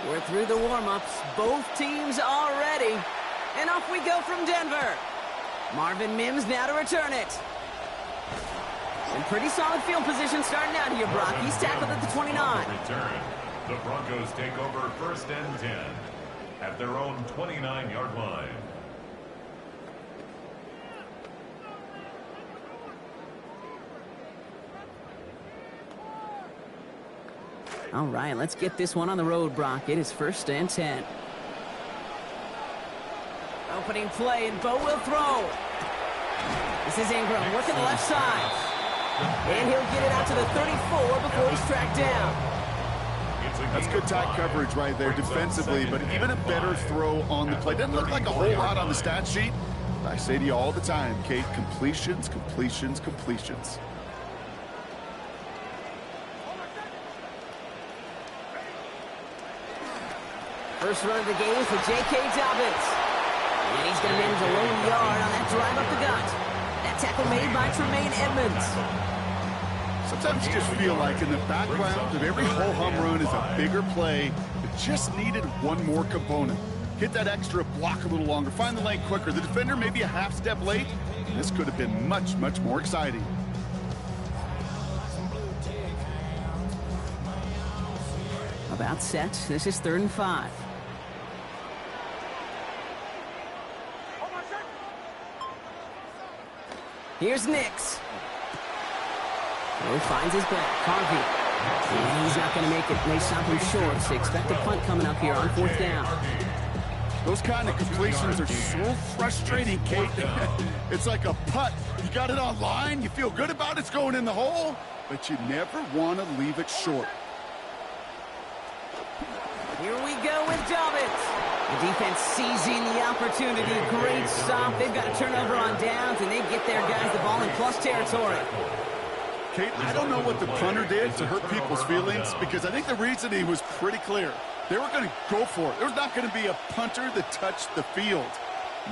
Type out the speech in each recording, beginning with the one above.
We're through the warm-ups. Both teams are ready. And off we go from Denver. Marvin Mims now to return it. And pretty solid field position starting out here, Brock. He's tackled at the 29. Return. The Broncos take over 1st and 10 at their own 29-yard line. All right, let's get this one on the road, Brock. It is 1st and 10. Opening play, and Bo will throw. This is Ingram working the left side. And he'll get it out to the 34 before he's tracked down. That's good tight coverage right there defensively, but even a better throw on the play. Doesn't look like a whole lot on the stat sheet. I say to you all the time, Kate, completions, completions, completions. First run of the game for J.K. Dobbins. And he's going to manage a lone yard on that drive up the gut. That tackle made by Tremaine Edmonds. Sometimes you just feel like in the background of every ho-hum run is a bigger play that just needed one more component. Hit that extra block a little longer, find the lane quicker. The defender may be a half step late, and this could have been much, much more exciting. About set. This is 3rd and 5. Here's Nix. Oh, he finds his back. Harvey. And he's not going to make it. They stop him short, so expect a punt coming up here on 4th down. Those kind of completions are so frustrating, Kate. It's like a putt. You got it on line, you feel good about it's going in the hole, but you never want to leave it short. Here we go with Dobbins. The defense seizing the opportunity. Great stop. They've got a turnover on downs, and they get their guys the ball in plus territory. Kate, I don't know what the punter did to hurt people's feelings, because I think the reasoning was pretty clear. They were going to go for it. There's not going to be a punter that touched the field.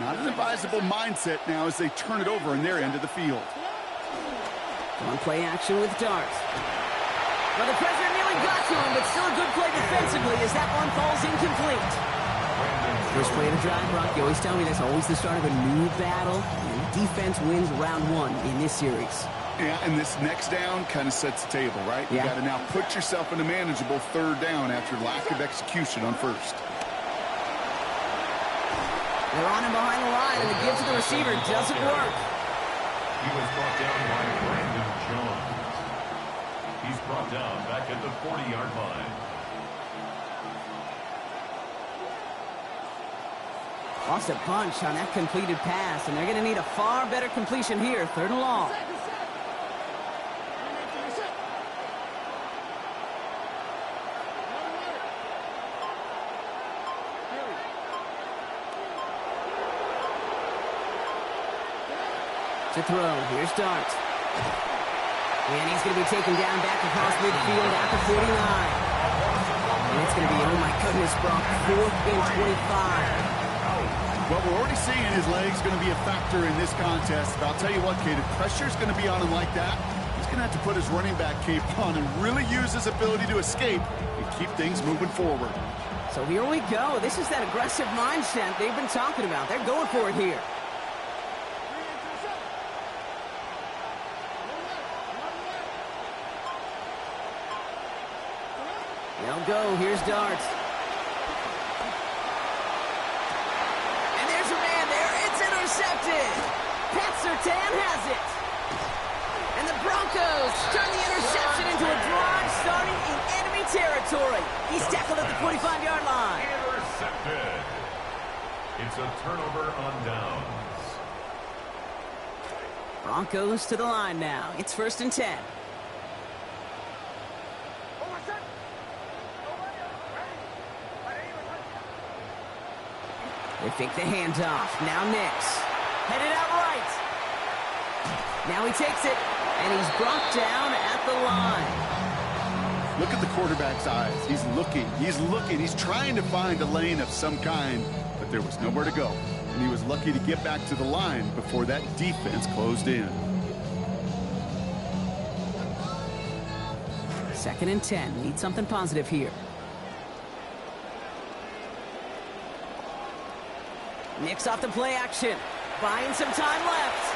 Not an advisable mindset now as they turn it over in their end of the field. On play action with Dart. Well, the pressure nearly got to him, but still a good play defensively as that one falls incomplete. First play of the drive, Brock. You always tell me that's always the start of a new battle. And defense wins round 1 in this series. Yeah, and this next down kind of sets the table, right? You got to now put yourself in a manageable 3rd down after lack of execution on 1st. They're on him behind the line, and the give to the receiver doesn't work. He was brought down by Brandon Jones. He's brought down back at the 40-yard line. Lost a bunch on that completed pass, and they're going to need a far better completion here, 3rd and long. To throw, here's Dart. And he's going to be taken down back across midfield at the 49. And it's going to be, oh my goodness, Brock, 4th and 25. Well, we're already seeing his legs going to be a factor in this contest. But I'll tell you what, Kate, if pressure's going to be on him like that, he's going to have to put his running back cape on and really use his ability to escape and keep things moving forward. So here we go. This is that aggressive mindset they've been talking about. They're going for it here. They'll go. Here's Dart. And there's a man there. It's intercepted. Pat Surtain has it. And the Broncos turn the interception into a drive starting in enemy territory. He's tackled at the 45-yard line. Intercepted. It's a turnover on downs. Broncos to the line now. It's 1st and 10. They fake the handoff. Now Nix. Headed out right. Now he takes it, and he's brought down at the line. Look at the quarterback's eyes. He's looking. He's looking. He's trying to find a lane of some kind, but there was nowhere to go. And he was lucky to get back to the line before that defense closed in. 2nd and 10. Need something positive here. Nix off the play action. Buying some time left.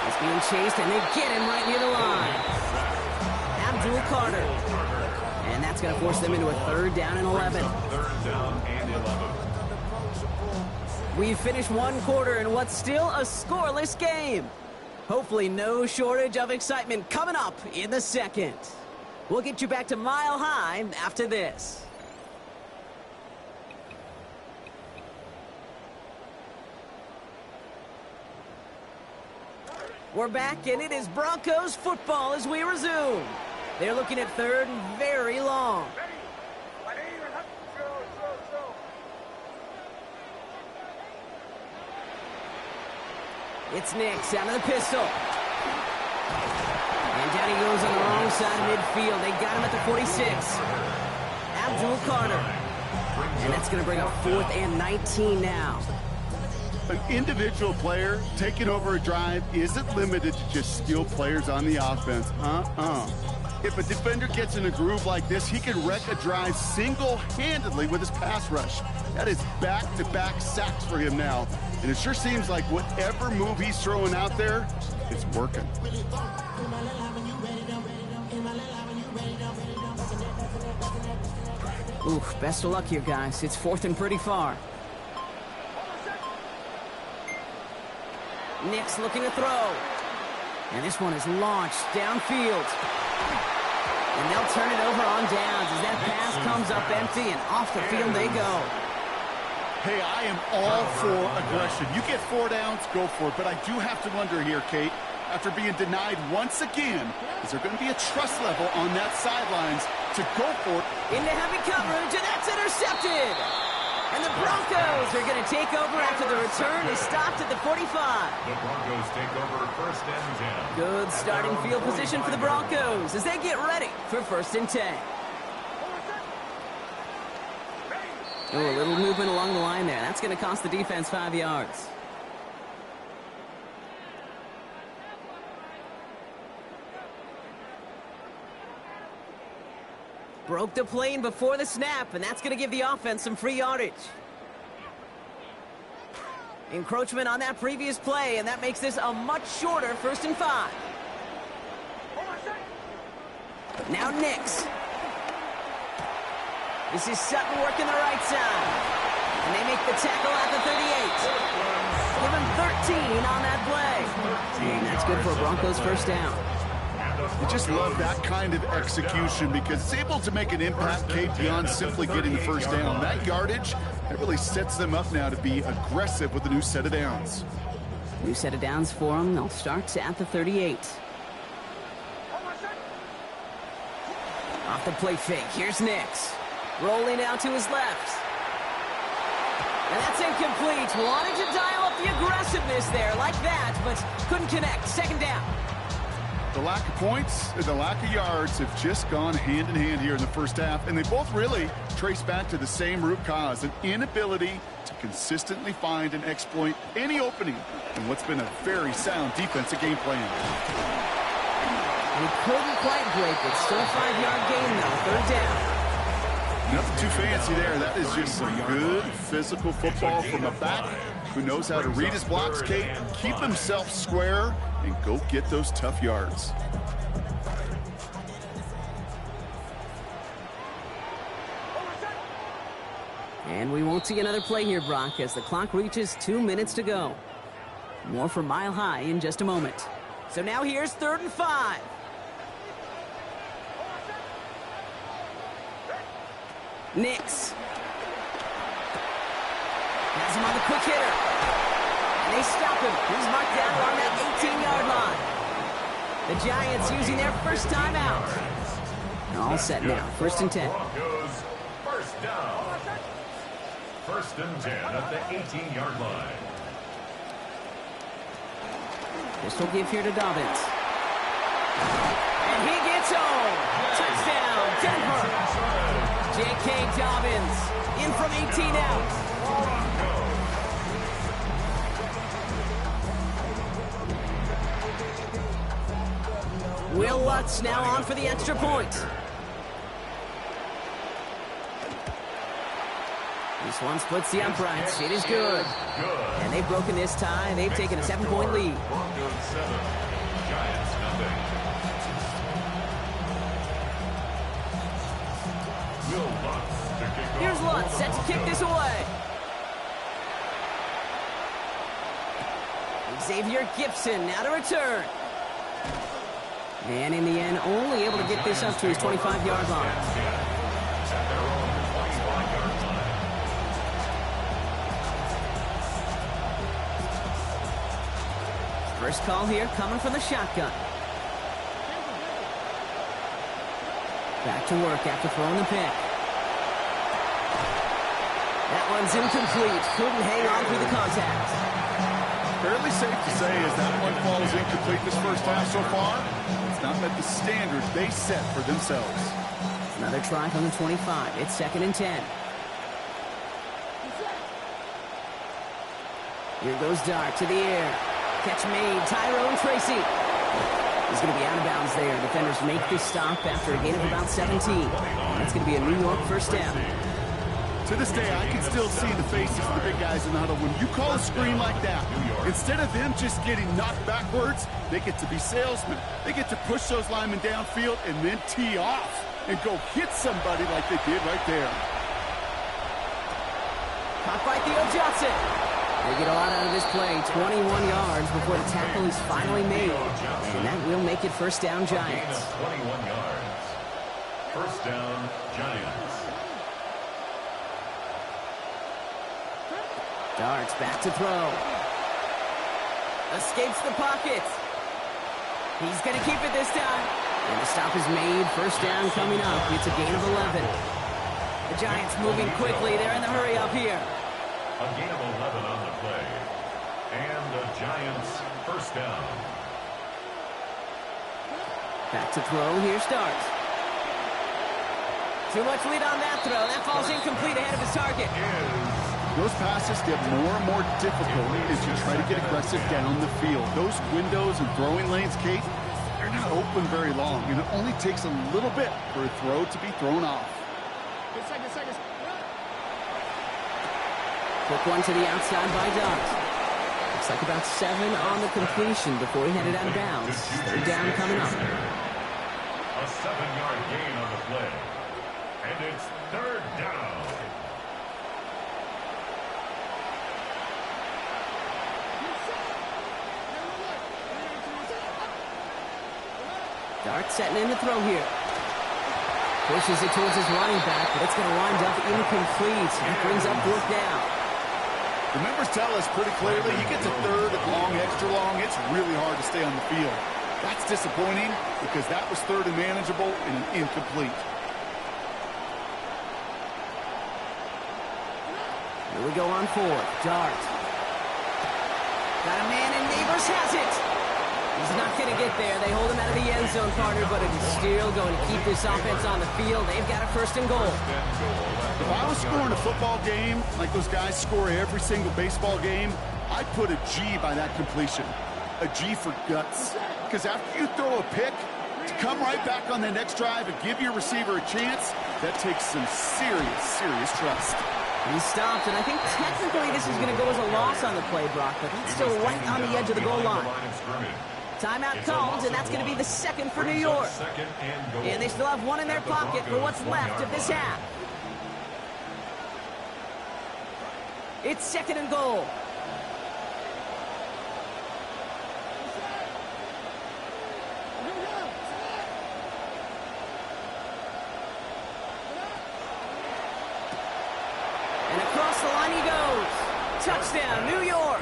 He's being chased, and they get him right near the line. Abdul Carter. And that's going to force them into a 3rd down and 11. 3rd down and 11. We've finished one quarter in what's still a scoreless game. Hopefully no shortage of excitement coming up in the second. We'll get you back to Mile High after this. We're back, and it is Broncos football as we resume. They're looking at 3rd and very long. It's Nix out of the pistol. And down he goes on the wrong side of midfield. They got him at the 46. Abdul Carter. And that's going to bring up 4th and 19 now. An individual player taking over a drive isn't limited to just skilled players on the offense. If a defender gets in a groove like this, he can wreck a drive single-handedly with his pass rush. That is back-to-back sacks for him now. And it sure seems like whatever move he's throwing out there, it's working. Oof, best of luck here, guys. It's 4th and pretty far. Nix looking to throw. And this one is launched downfield. And they'll turn it over on downs as that pass comes up empty, and off the field they go. Hey, I am all for aggression. You get 4 downs, go for it. But I do have to wonder here, Kate, after being denied once again, is there going to be a trust level on that sidelines to go for it? Into heavy coverage, and that's intercepted. And the Broncos are going to take over after the return is stopped at the 45. The Broncos take over 1st and 10. Good starting field position for the Broncos as they get ready for 1st and 10. Oh, a little movement along the line there. That's going to cost the defense 5 yards. Broke the plane before the snap, and that's going to give the offense some free yardage. Encroachment on that previous play, and that makes this a much shorter 1st and 5. Now Nix. This is Sutton working the right side. And they make the tackle at the 38. Give him 13 on that play. And that's good for a Broncos 1st down. You just love that kind of execution because it's able to make an impact, Kate, beyond simply getting the 1st down. That yardage, that really sets them up now to be aggressive with a new set of downs. New set of downs for them. They'll start at the 38. Off the play fake. Here's Nix. Rolling out to his left. And that's incomplete. Wanted to dial up the aggressiveness there like that, but couldn't connect. 2nd down. The lack of points and the lack of yards have just gone hand in hand here in the 1st half, and they both really trace back to the same root cause, an inability to consistently find and exploit any opening in what's been a very sound defensive game plan. He couldn't quite break it. Still a 5-yard gain, though. 3rd down. Nothing too fancy there. That is just some good physical football from a back who knows how to read his blocks, Kate, keep himself square, and go get those tough yards. And we won't see another play here, Brock, as the clock reaches 2 minutes to go. More from Mile High in just a moment. So now here's 3rd and 5. Nix. Has him on the quick hitter. And they stop him. He's marked down along that 18-yard line. The Giants using their 1st time out. All set now. 1st and 10. Broncos 1st down. 1st and 10 at the 18-yard line. Pistol give here to Dobbins. And he gets home. Touchdown, Denver. J.K. Dobbins in from 18 out. Will Lutz now on for the extra point. This one splits the uprights. It is good. And they've broken this tie. They've taken a 7-point lead. Broncos 7, Giants nothing. Will Lutz to kick off. Here's Lutz set to kick this away. Xavier Gibson now to return. And in the end, only able to get this up to his 25-yard line. First call here coming from the shotgun. Back to work after throwing the pick. That one's incomplete. Couldn't hang on through the contact. Fairly safe to say as that one falls incomplete this first half so far, it's not met the standards they set for themselves. Another try from the 25. It's 2nd and 10. Here goes Dart to the air. Catch made. Tyrone Tracy. He's going to be out of bounds there. Defenders make this stop after a gain of about 17. That's going to be a New York first down. To this day, I can still see the faces of the big guys in the huddle. When you call a screen like that, instead of them just getting knocked backwards, they get to be salesmen. They get to push those linemen downfield and then tee off and go hit somebody like they did right there. Caught by Theo Johnson. They get a lot out of this play. 21 yards before the tackle is finally made. And that will make it first down Giants. 21 yards. First down Giants. Darts back to throw. Escapes the pocket. He's going to keep it this time. And the stop is made. First down coming up. It's a gain of 11. The Giants moving quickly. They're in the hurry up here. A gain of 11 on the play. And the Giants first down. Back to throw. Here's Darts. Too much lead on that throw. That falls incomplete ahead of his target. Those passes get more and more difficult as you try to get aggressive down the field. Those windows and throwing lanes, Kate, they're not open very long, and it only takes a little bit for a throw to be thrown off. Quick one to the outside by Darts. Looks like about 7 on the completion before he headed out of bounds. Third down coming up. A 7-yard gain on the play. And it's third down. Dart setting in the throw here. Pushes it towards his running back, but it's going to wind up incomplete. That brings up 4th down. The members tell us pretty clearly, you get to third and long, extra long, it's really hard to stay on the field. That's disappointing because that was third and manageable and an incomplete. Here we go on 4th. Dart. Got a man and Neighbors has it. He's not going to get there. They hold him out of the end zone, partner, but it is still going to keep this offense on the field. They've got a first and goal. If I was scoring a football game like those guys score every single baseball game, I'd put a G by that completion. A G for guts. Because after you throw a pick, to come right back on the next drive and give your receiver a chance, that takes some serious, serious trust. He stopped, and I think technically this is going to go as a loss on the play, Brock, but he's still right on the edge of the goal line. Timeout called, and that's going to be the 2nd for New York. And they still have 1 in their pocket for what's left of this half. It's 2nd and goal. And across the line he goes. Touchdown, New York.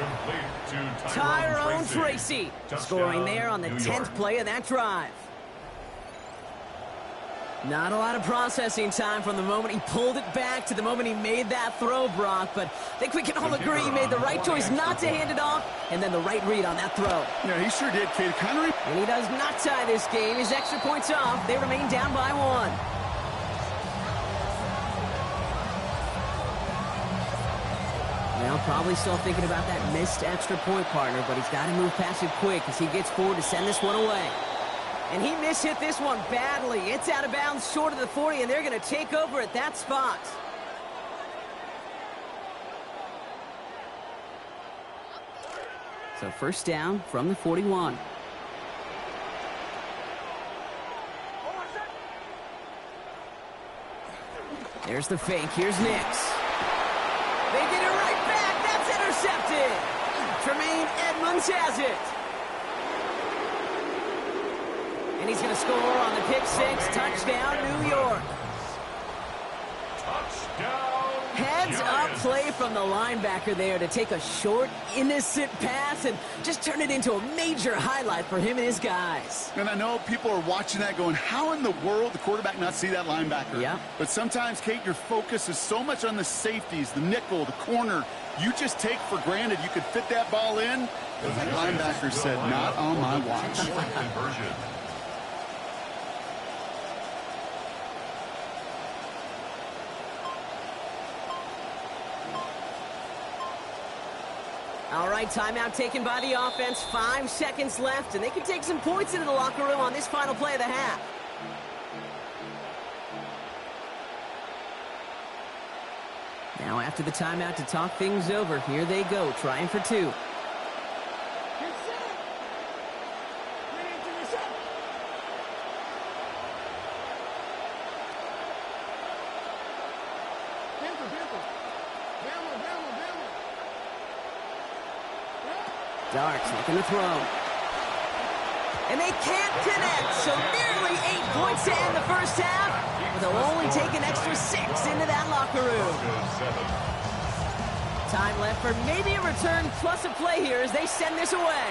Tyrone Tracy scoring there on the 10th play of that drive. Not a lot of processing time from the moment he pulled it back to the moment he made that throw, Brock, but I think we can all agree he made the right choice not to hand it off, and then the right read on that throw. Yeah, he sure did, Kate. And he does not tie this game. His extra points off. They remain down by 1. Now probably still thinking about that missed extra point, partner, but he's got to move past it quick as he gets forward to send this one away. And he mishit this one badly. It's out of bounds short of the 40, and they're going to take over at that spot. So first down from the 41. There's the fake. Here's Nix. They get it right back. That's intercepted. Tremaine Edmonds has it. And he's going to score on the pick six. Touchdown, New York. Touchdown. Heads up play from the linebacker there to take a short, innocent pass and just turn it into a major highlight for him and his guys. And I know people are watching that going, how in the world the quarterback not see that linebacker? Yeah. But sometimes, Kate, your focus is so much on the safeties, the nickel, the corner. You just take for granted you could fit that ball in. But the linebacker said, not on my watch. Conversion. All right, timeout taken by the offense. 5 seconds left, and they can take some points into the locker room on this final play of the half. Now after the timeout to talk things over, here they go, trying for two. Darks looking to throw. And they can't connect, so nearly 8 points to end the first half. But they'll only take an extra 6 into that locker room. Time left for maybe a return plus a play here as they send this away.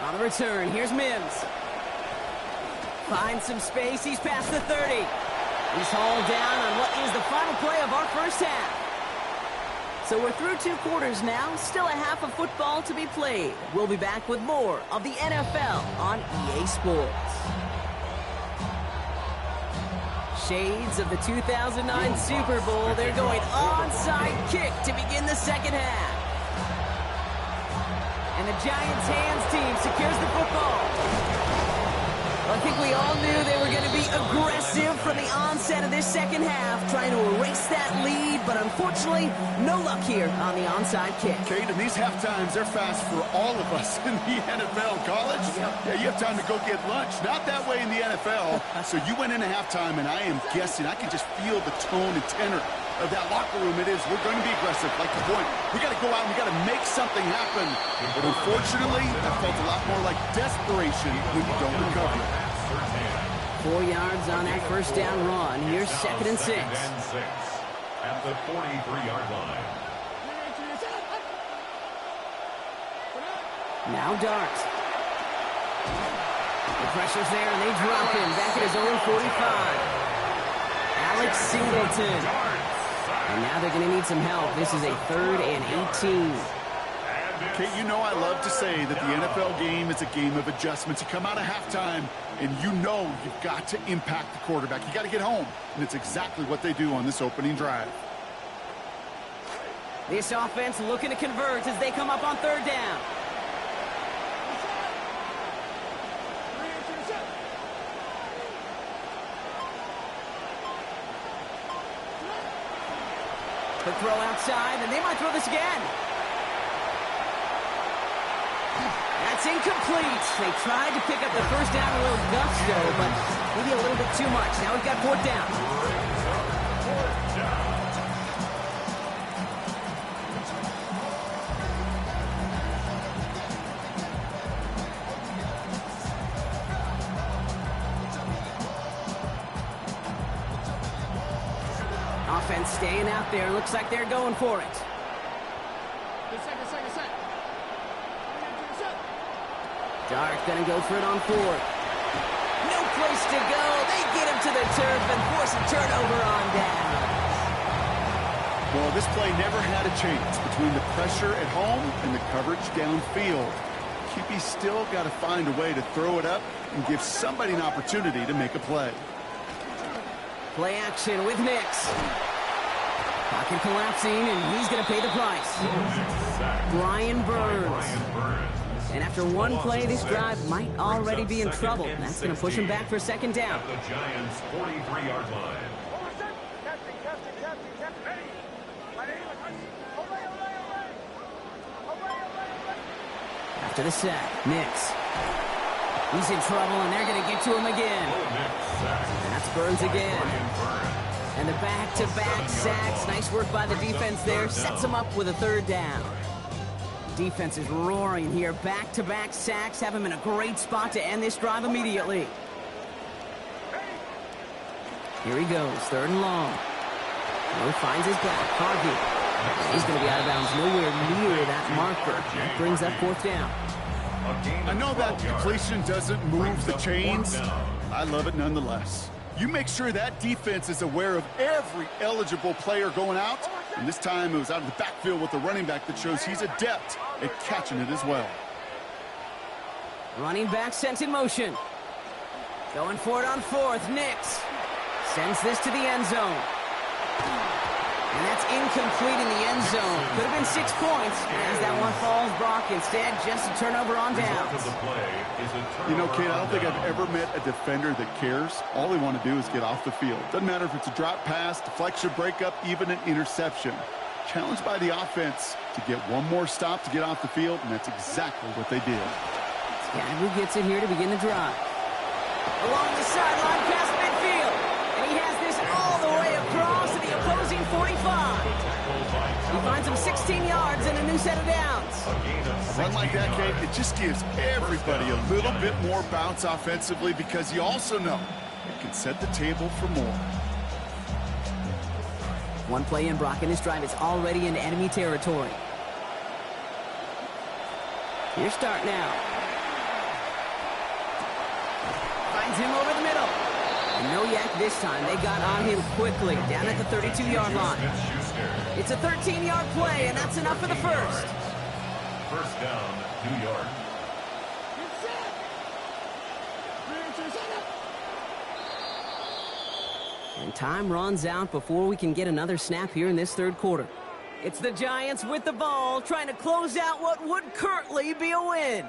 On the return, here's Mims. Finds some space, he's past the 30. He's hauled down on what is the final play of our first half. So we're through 2 quarters now, still a half of football to be played. We'll be back with more of the NFL on EA Sports. Shades of the 2009 Super Bowl, they're going onside kick to begin the second half. And the Giants hands team secures the football. I think we all knew they were going to be aggressive from the onset of this second half, trying to erase that lead, but unfortunately, no luck here on the onside kick. Kate, and these half times, they're fast for all of us in the NFL. College, yeah, you have time to go get lunch. Not that way in the NFL. So you went into halftime, and I am guessing, I can just feel the tone and tenor of that locker room. It is, we're going to be aggressive, like the point. We got to go out and we got to make something happen. But unfortunately, that felt a lot more like desperation when you don't recover. 4 yards on that first down run. Here's second and 6. At the 43-yard line. Now Darks. The pressure's there, and they drop him back at his own 45. Alex Singleton. And now they're going to need some help. This is a 3rd and 18. Kate, you know I love to say that the NFL game is a game of adjustments. You come out of halftime, and you know you've got to impact the quarterback. You got to get home, and it's exactly what they do on this opening drive. This offense looking to convert as they come up on 3rd down. Quick throw outside, and they might throw this again. That's incomplete. They tried to pick up the first down a little gusto, but maybe a little bit too much. Now we've got 4th down. Offense staying out there. Looks like they're going for it. Dark gonna go for it on 4th. No place to go. They get him to the turf and force a turnover on down. Well, this play never had a chance between the pressure at home and the coverage downfield. QB still got to find a way to throw it up and give somebody an opportunity to make a play. Play action with Nix. Pocket collapsing, and he's going to pay the price. Brian Burns. And after one play, this drive might already be in trouble. That's going to push him back for 2nd down. At the Giants' 43-yard line. After the sack, Nix. He's in trouble, and they're going to get to him again. That's Burns again. And the back-to-back sacks. Nice work by the defense there. Sets him up with a third down. Defense is roaring here. Back-to-back sacks have him in a great spot to end this drive immediately. Here he goes, third and long. Moore finds his back. Harvey. He's going to be out of bounds nowhere near that marker. That brings up fourth down. I know that completion doesn't move the chains. I love it nonetheless. You make sure that defense is aware of every eligible player going out. And this time it was out of the backfield with the running back that shows he's adept at catching it as well. Running back sent in motion. Going for it on fourth. Nix sends this to the end zone. And that's incomplete in the end zone. Could have been 6 points as that one falls Brock. Instead, just a turnover on downs. You know, Kate, I don't think I've ever met a defender that cares. All they want to do is get off the field. Doesn't matter if it's a drop pass, deflection, breakup, even an interception. Challenged by the offense to get one more stop to get off the field, and that's exactly what they did. Skagway gets it here to begin the drive. Along the sideline past midfield. And he has this all the way across to the opposing 45. He finds him 16 yards and a new set of downs. A run like that, Kate, it just gives everybody a little bit more bounce offensively because you also know it can set the table for more. One play in, Brock, and this drive is already in enemy territory. Here's start now. Finds him over the middle. And no yak this time. They got on him quickly, down at the 32-yard line. It's a 13-yard play, and that's enough for the first. First down, New York. And time runs out before we can get another snap here in this third quarter. It's the Giants with the ball, trying to close out what would currently be a win.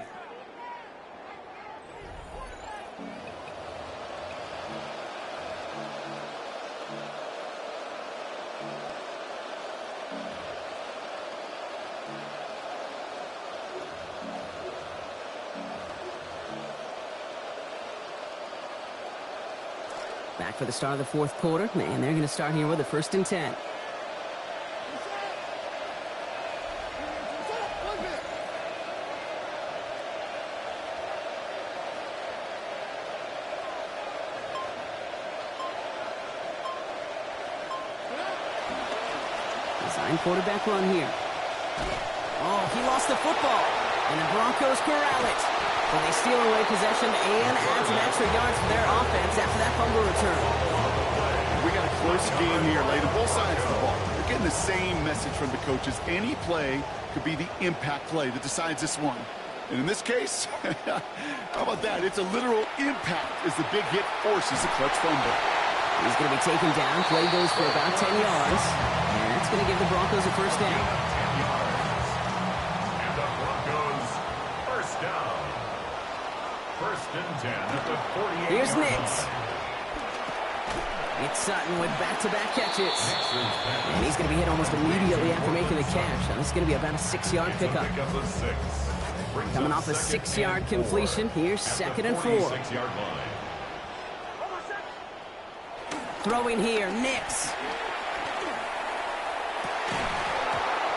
Back for the start of the fourth quarter, and they're going to start here with a 1st and 10. Design quarterback run here. Oh, he lost the football, and the Broncos corral it. So they steal away possession and add some extra yards for their offense after that fumble return. We got a close game here, late on both sides of the ball. We're getting the same message from the coaches. Any play could be the impact play that decides this one. And in this case, how about that? It's a literal impact as the big hit forces a clutch fumble. He's going to be taken down. Play goes for about 10 yards. And that's going to give the Broncos a first down. And the Broncos first down. First and 10 at the 48. Here's Nix. It's Sutton with back-to-back catches. And he's going to be hit almost immediately after making the catch. Now, this is going to be about a 6-yard pickup. Coming off a 6-yard completion. Here's 2nd and 4. Throwing here, Nix.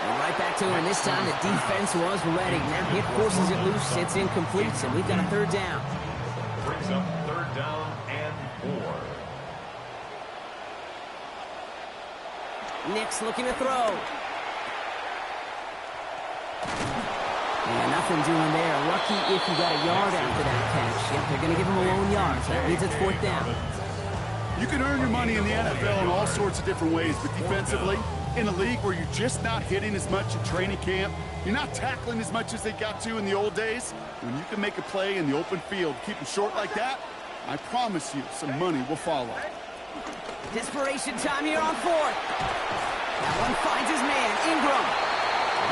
And right back to him. This time the defense was ready. Now it forces it loose. It's incomplete, and we've got a 3rd down. Brings up 3rd down and 4. Nix looking to throw. And nothing doing there. Lucky if he got a yard after that catch. Yep, they're going to give him a lone yard. So that means it's 4th down. You can earn your money in the NFL in all sorts of different ways, but defensively, in a league where you're just not hitting as much at training camp, you're not tackling as much as they got to in the old days, when you can make a play in the open field, keep them short like that, I promise you some money will follow. Desperation time here on 4th. That one finds his man, Ingram.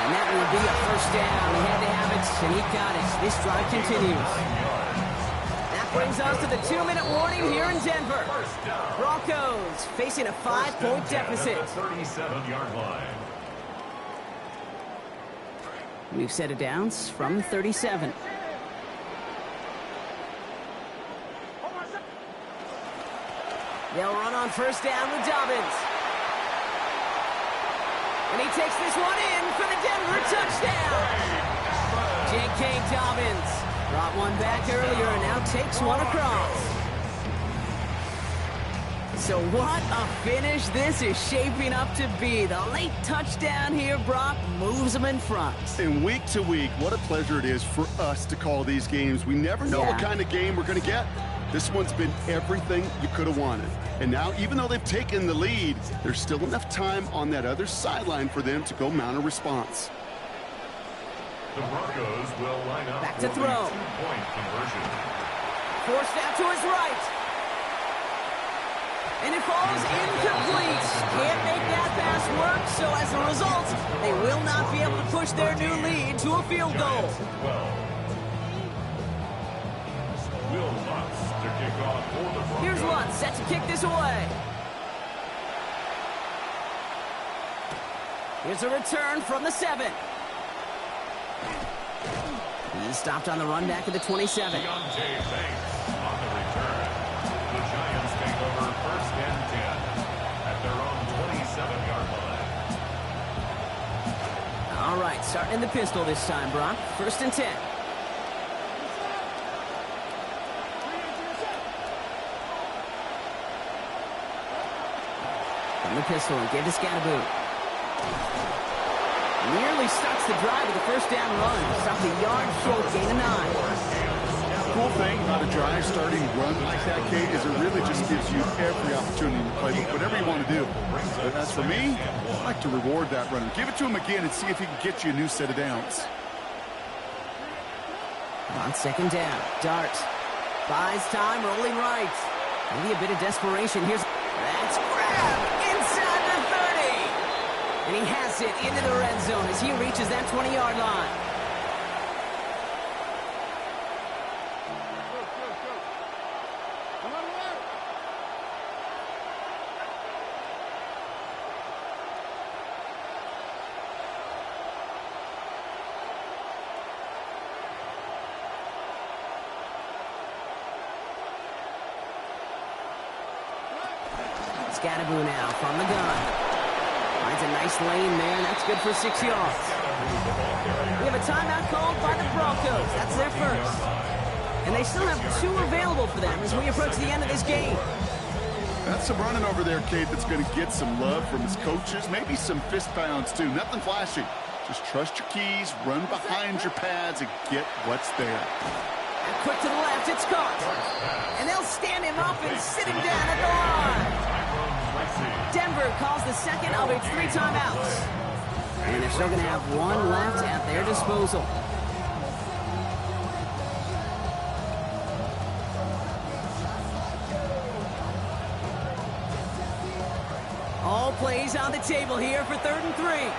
And that will be a first down. He had to have it, and he got it. This drive continues. That brings us to the 2-minute warning here in Denver. Broncos facing a 5-point deficit. 37-yard line. We've set it down from 37. They'll run on first down with Dobbins. And he takes this one in for the Denver touchdown. J.K. Dobbins brought one back earlier and now takes one across. So what a finish this is shaping up to be. The late touchdown here, Brock, moves them in front. And week to week, what a pleasure it is for us to call these games. We never know what kind of game we're going to get. This one's been everything you could have wanted. And now, even though they've taken the lead, there's still enough time on that other sideline for them to go mount a response. The Broncos will line up back to for throw. the two-point conversion. Forced out to his right. And it falls incomplete. Can't make that pass work, so as a result, they will not be able to push their new lead to a field goal. Will Lutz to kick off for the Broncos. Here's Lutz, set to kick this away. Here's a return from the 7. He's stopped on the run back at the 27. Deontay Banks on the return. The Giants take over first and 10 at their own 27-yard line. All right, starting in the pistol this time, Brock. First and 10. From the pistol and give to Scatterboot. Nearly starts the drive with the first down run. Stopped a yard short, gain of 9. Cool thing about a drive starting run like that, Kate, is it really just gives you every opportunity to play whatever you want to do. But as for me, I like to reward that runner. Give it to him again and see if he can get you a new set of downs. On second down, Dart buys time, rolling right. Maybe a bit of desperation. Here's that's grab inside the 30. And he has it into the red zone as he reaches that 20-yard line. Scatterboot now from the gun. Finds a nice lane there, and that's good for 6 yards. We have a timeout called by the Broncos. That's their first. And they still have 2 available for them as we approach the end of this game. That's some running over there, Kate, that's going to get some love from his coaches. Maybe some fist pounds, too. Nothing flashy. Just trust your keys, run behind your pads, and get what's there. And quick to the left, it's caught. And they'll stand him up and sit him down at the line. Denver calls the second of its 3 timeouts. And they're still going to have 1 left at their disposal. All plays on the table here for 3rd and 3.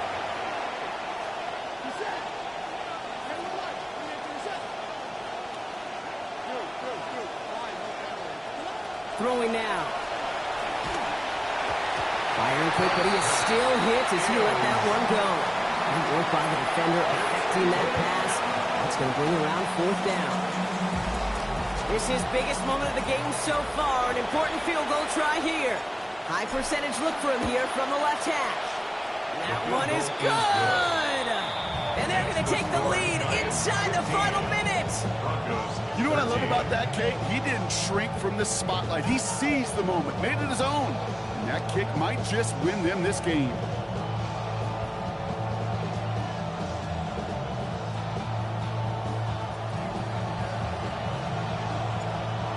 Throwing now. Firing quick, but he is still hit as he let that one go. Good work by the defender affecting that pass. That's going to bring around 4th down. This is his biggest moment of the game so far. An important field goal try here. High percentage look for him here from the left hash. That one is good! And they're going to take the lead inside the final minute. You know what I love about that, Kate? He didn't shrink from the spotlight. He seized the moment, made it his own. And that kick might just win them this game.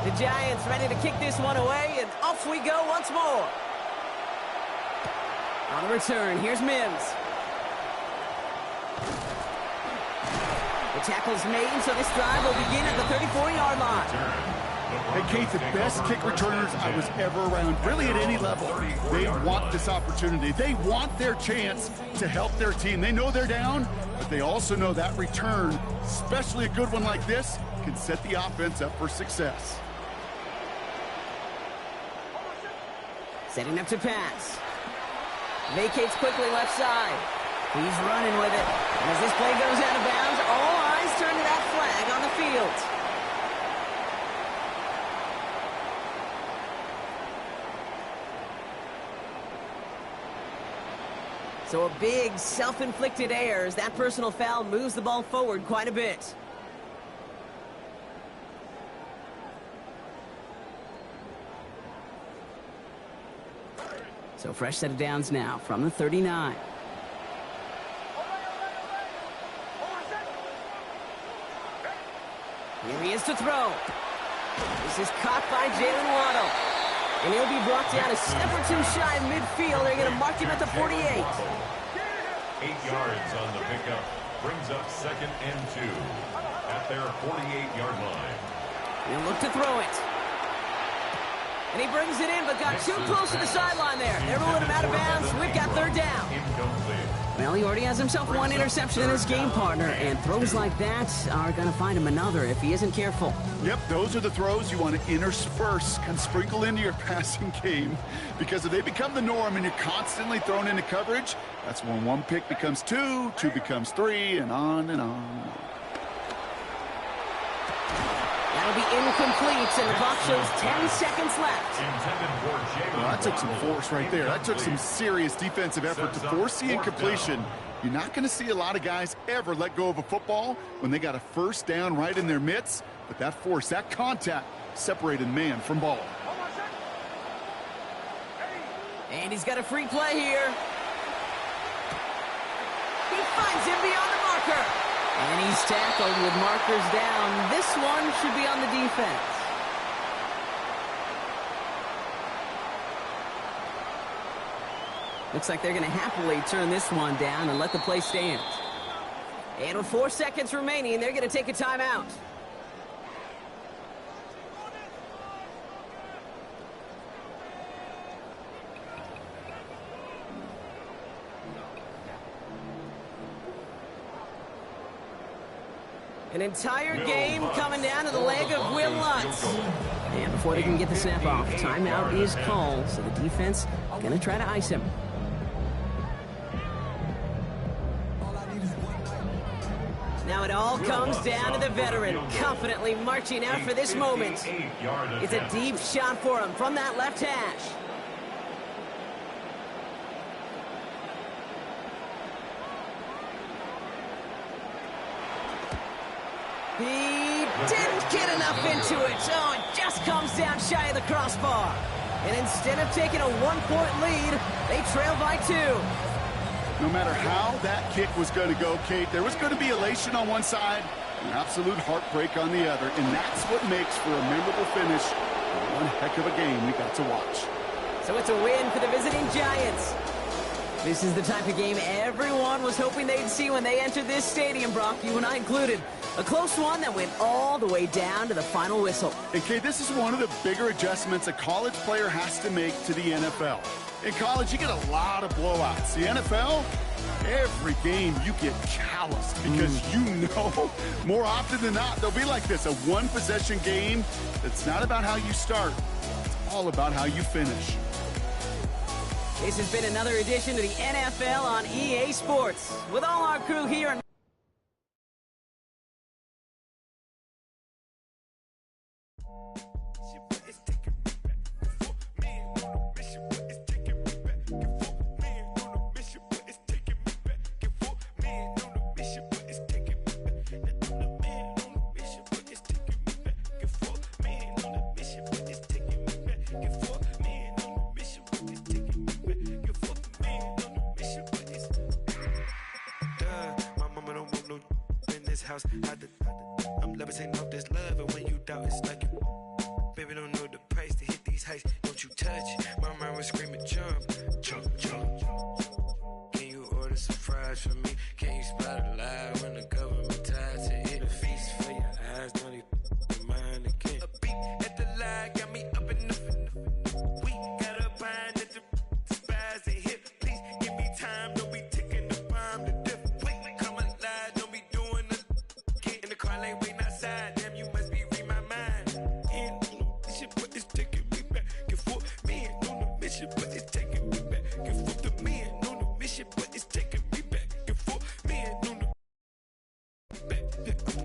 The Giants ready to kick this one away, and off we go once more. On the return, here's Mims. The tackle's made, so this drive will begin at the 34-yard line. Hey, Kate, the best kick returners I was ever around, really at any level, they want this opportunity. They want their chance to help their team. They know they're down, but they also know that return, especially a good one like this, can set the offense up for success. Setting up to pass. Vacates quickly left side. He's running with it. And as this play goes out of bounds, all eyes turn to that flag on the field. So a big self-inflicted error as that personal foul moves the ball forward quite a bit. So fresh set of downs now from the 39. Here he is to throw. This is caught by Jalen Waddle. And he'll be brought down a step or two shy of midfield. They're going to mark him at the 48. 8 yards on the pickup. Brings up 2nd and 2 at their 48-yard line. He'll look to throw it. And he brings it in, but got too close to the sideline there. They're ruling him out of bounds. We've got 3rd down. Well, he already has himself 1 interception in his game, partner, and throws like that are going to find him another if he isn't careful. Yep, those are the throws you want to intersperse and sprinkle into your passing game, because if they become the norm and you're constantly thrown into coverage, that's when 1 pick becomes 2, 2 becomes 3, and on and on and on. That'll be incomplete, and the clock shows 10 seconds left. Well, that took some force right there. That took some serious defensive effort to force the incompletion. You're not going to see a lot of guys ever let go of a football when they got a 1st down right in their midst, but that force, that contact, separated man from ball. And he's got a free play here. He finds him beyond the marker. And he's tackled with markers down. This one should be on the defense. Looks like they're going to happily turn this one down and let the play stand. And with 4 seconds remaining, they're going to take a timeout. An entire game coming down to the leg of Will Lutz. And before they can get the snap off, timeout is called, so the defense going to try to ice him. Now it all comes down to the veteran, confidently marching out for this moment. It's a deep shot for him from that left hash. He didn't get enough into it. Oh, it just comes down shy of the crossbar. And instead of taking a 1-point lead, they trail by 2. No matter how that kick was going to go, Kate, there was going to be elation on one side and absolute heartbreak on the other. And that's what makes for a memorable finish. One heck of a game we got to watch. So it's a win for the visiting Giants. This is the type of game everyone was hoping they'd see when they entered this stadium, Brock, you and I included. A close one that went all the way down to the final whistle. And, Kate, this is one of the bigger adjustments a college player has to make to the NFL. In college, you get a lot of blowouts. The NFL, every game you get calloused because you know more often than not they'll be like this, a one-possession game. It's not about how you start. It's all about how you finish. This has been another edition of the NFL on EA Sports. With all our crew here. House, I'm levitating off this love, and when you doubt, it's like you, baby, don't know the price to hit these heights. Don't you touch? My mind was screaming, jump, jump, jump. Can you order some fries for me?